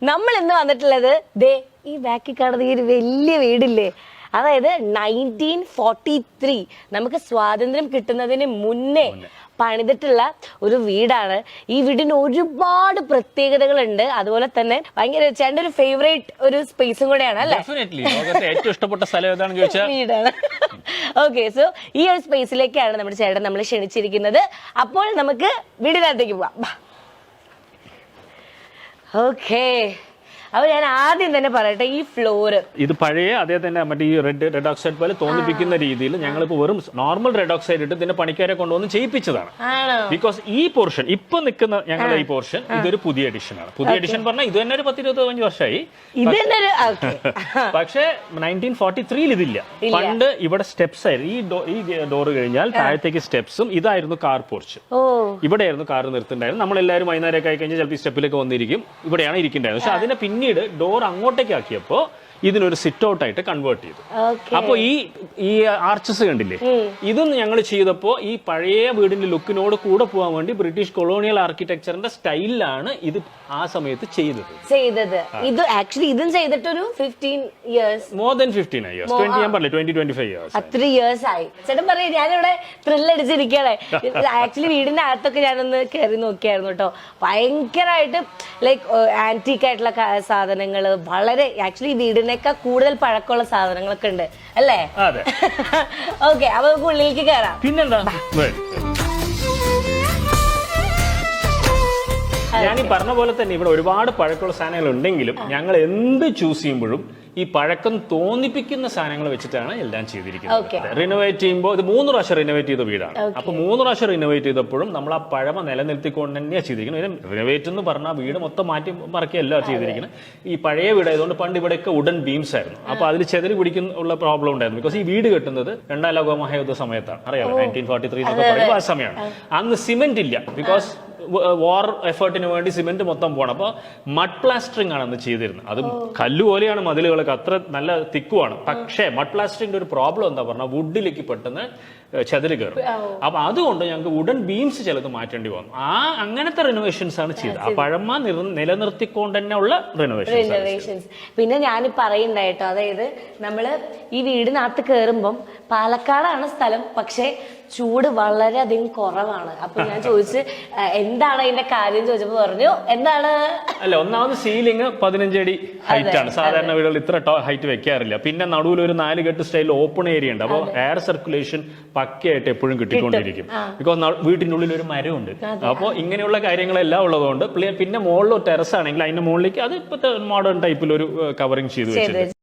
നമ്മൾ ഇന്ന് വന്നിട്ടുള്ളത് ദേ ഈ ബാക്കി കാണുന്ന ഈ ഒരു വലിയ വീടില്ലേ, അതായത് 1943 നമുക്ക് സ്വാതന്ത്ര്യം കിട്ടുന്നതിന് മുന്നേ പണിതിട്ടുള്ള ഒരു വീടാണ്. ഈ വീടിന് ഒരുപാട് പ്രത്യേകതകളുണ്ട്. അതുപോലെ തന്നെ ഭയങ്കര ചേട്ടൻ്റെ ഒരു ഫേവറേറ്റ് ഒരു സ്പേസും കൂടെയാണ് അല്ലേ? ഏറ്റവും ഇഷ്ടപ്പെട്ട സ്ഥലം ഏതാണെന്ന് ചോദിച്ചാൽ വീടാണ്. ഓക്കെ, സോ ഈ ഒരു സ്പേസിലേക്കാണ് നമ്മുടെ ചേട്ടൻ നമ്മളെ ക്ഷണിച്ചിരിക്കുന്നത്. അപ്പോൾ നമുക്ക് വീടിനകത്തേക്ക് പോവാം. ഓക്കെ, അപ്പൊ ഞാൻ ആദ്യം തന്നെ പറയട്ടെ, ഈ ഫ്ലോറ് ഇത് പഴയ അതേ തന്നെ മറ്റേ ഈ റെഡ് ഓക്സൈഡ് പോലെ തോന്നിപ്പിക്കുന്ന രീതിയിൽ ഞങ്ങളിപ്പോ വെറും നോർമൽ റെഡ് ഓക്സൈഡ് ഇട്ട് ഇതിന്റെ പണിക്കാരെ കൊണ്ടുവന്ന് ചെയ്യിപ്പിച്ചതാണ്. ബിക്കോസ് ഈ പോർഷൻ ഇപ്പൊ നിൽക്കുന്ന ഞങ്ങളുടെ ഈ പോർഷൻ ഇതൊരു പുതിയ എഡിഷൻ ആണ്. പുതിയ എഡിഷൻ പറഞ്ഞാൽ ഇത് തന്നെ ഒരു 10-25 വർഷമായി. പക്ഷേ 1943 ഇതില്ല. പണ്ട് ഇവിടെ സ്റ്റെപ്സ് ആയിരുന്നു. ഈ ഡോറ് കഴിഞ്ഞാൽ താഴത്തേക്ക് സ്റ്റെപ്സും ഇതായിരുന്നു കാർ പോർച്ച്. ഇവിടെയായിരുന്നു കാർ നിർത്തുണ്ടായിരുന്നു. നമ്മളെല്ലാവരും വൈകുന്നേരമൊക്കെ ആയി കഴിഞ്ഞാൽ ചിലപ്പോൾ സ്റ്റെപ്പിലൊക്കെ വന്നിരിക്കും. ഇവിടെയാണ് ഇരിക്കേണ്ടായിരുന്നു. പക്ഷെ അതിനെ പിന്നീട് ഡോർ അങ്ങോട്ടേക്ക് ആക്കിയപ്പോ ഇതിനൊരു സിറ്റ് ഔട്ട് ആയിട്ട് കൺവേർട്ട് ചെയ്തു. അപ്പൊ ഈ ആർച്ചസ് കണ്ടില്ലേ, ഇതും ഞങ്ങൾ ചെയ്തപ്പോ ഈ പഴയ വീടിന്റെ ലുക്കിനോട് കൂടെ പോകാൻ വേണ്ടി ബ്രിട്ടീഷ് കൊളോണിയൽ ആർക്കിടെക്ചറിന്റെ സ്റ്റൈലിലാണ് ഇത് ആ സമയത്ത് ചെയ്തത്. ഇത് ആക്ച്വലി ഇതും ചെയ്തിട്ടൊരു 15 years, മോർ ദാൻ 15 years, 20 ഞാൻ പറഞ്ഞില്ലേ 20-25 years. അത്ര ഇയേഴ്സ് ആയി. ചേട്ടൻ പറയാ ഞാനിവിടെ ത്രില്ലടിച്ചിരിക്കണേ. ആക്ച്വലി വീടിന്റെ അകത്തൊക്കെ ഞാനൊന്ന് കയറി നോക്കിയായിരുന്നു കേട്ടോ. ഭയങ്കരമായിട്ട് ലൈക്ക് ആന്റീക്ക് ആയിട്ടുള്ള സാധനങ്ങള്, വളരെ ആക്ച്വലി വീടിനേക്കാൾ കൂടുതൽ പഴക്കമുള്ള സാധനങ്ങളൊക്കെ ഉണ്ട് അല്ലേ? ഓക്കെ, അപ്പൊ നമുക്ക് ഉള്ളിലേക്ക് കയറാം. പിന്നെന്താ, ഞാൻ ഈ പറഞ്ഞ പോലെ തന്നെ ഇവിടെ ഒരുപാട് പഴക്കമുള്ള സാധനങ്ങൾ ഉണ്ടെങ്കിലും ഞങ്ങൾ എന്ത് ചൂസ് ചെയ്യുമ്പോഴും ഈ പഴക്കം തോന്നിപ്പിക്കുന്ന സാധനങ്ങൾ വെച്ചിട്ടാണ് എല്ലാം ചെയ്തിരിക്കുന്നത്. റിനോവേറ്റ് ചെയ്യുമ്പോൾ ഇത് 3 പ്രാവശ്യം റിനോവേറ്റ് ചെയ്ത വീടാണ്. അപ്പൊ 3 പ്രാവശ്യം റിനോവേറ്റ് ചെയ്തപ്പോഴും നമ്മൾ ആ പഴമ നിലനിർത്തിക്കൊണ്ട് തന്നെയാണ് ചെയ്തിരിക്കുന്നത്. റിനോവേറ്റ് എന്ന് പറഞ്ഞാൽ വീട് മൊത്തം മാറ്റി മറക്കുകയല്ല ചെയ്തിരിക്കുന്നത്. ഈ പഴയ വീടായതുകൊണ്ട് പണ്ട് ഇവിടെയൊക്കെ വുഡൻ ബീംസ് ആയിരുന്നു. അപ്പൊ അതിൽ ചെതറി പിടിക്കുന്ന പ്രോബ്ലം ഉണ്ടായിരുന്നു. ബിക്കോസ് ഈ വീട് കെട്ടുന്നത് 2ാം ലോക മഹായുദ്ധ സമയത്താണ്. അറിയാമോ, 1943 എന്നൊക്കെ പറയുമ്പോൾ ആ സമയമാണ്. അന്ന് സിമെന്റ് ഇല്ല. ബിക്കോസ് വാർ എഫേർട്ടിന് വേണ്ടി സിമെന്റ് മൊത്തം പോകണം. അപ്പൊ മഡ് പ്ലാസ്റ്ററിംഗ് ആണ് അന്ന് ചെയ്തിരുന്നത്. അത് കല്ല് പോലെയാണ് മതിലുകളൊക്കെ, അത്ര നല്ല തിക്കുമാണ്. പക്ഷേ മഡ് പ്ലാസ്റ്ററിംഗിന്റെ ഒരു പ്രോബ്ലം എന്താ പറഞ്ഞാൽ വുഡിലേക്ക് പെട്ടെന്ന് ചെതല് കയറും. അപ്പൊ അതുകൊണ്ട് ഞങ്ങൾക്ക് വുഡൻ ബീംസ് ചിലത് മാറ്റേണ്ടി വന്നു. അങ്ങനത്തെ റിനോവേഷൻസ് ആണ് ചെയ്തത്. ആ പഴമ നിലനിർത്തിക്കൊണ്ട് തന്നെ ഉള്ള റിനോവേഷൻസ്. പിന്നെ ഞാൻ പറയുണ്ടായിട്ടോ, അതായത് നമ്മള് ഈ വീടിനകത്ത് കയറുമ്പം പാലക്കാടാണ് സ്ഥലം, പക്ഷെ ചൂട് വളരെയധികം കുറവാണ്. അപ്പൊ ഞാൻ ചോദിച്ച് എന്താണ് അതിന്റെ കാര്യം ചോദിച്ചപ്പോ പറഞ്ഞു എന്താണ് അല്ല, ഒന്നാമത് സീലിംഗ് 15 അടി ഹൈറ്റ് ആണ്. സാധാരണ വീടുകൾ ഇത്ര ഹൈറ്റ് വെക്കാറില്ല. പിന്നെ നടുവിൽ ഒരു 4 കെട്ട് സ്റ്റൈൽ ഓപ്പൺ ഏരിയ ഉണ്ട്. അപ്പോൾ എയർ സർക്കുലേഷൻ പക്കയായിട്ട് എപ്പോഴും കിട്ടിക്കൊണ്ടിരിക്കും. ബിക്കോസ് വീട്ടിന്റെ ഉള്ളിൽ ഒരു മരമുണ്ട്. അപ്പോൾ ഇങ്ങനെയുള്ള കാര്യങ്ങളെല്ലാം ഉള്ളതുകൊണ്ട് പിന്നെ മുകളിൽ ടെറസ് ആണെങ്കിൽ അതിന്റെ മുകളിലേക്ക് അത് ഇപ്പോഴത്തെ മോഡേൺ ടൈപ്പിൽ ഒരു കവറിങ് ചെയ്ത് വെച്ചിട്ടുണ്ട്.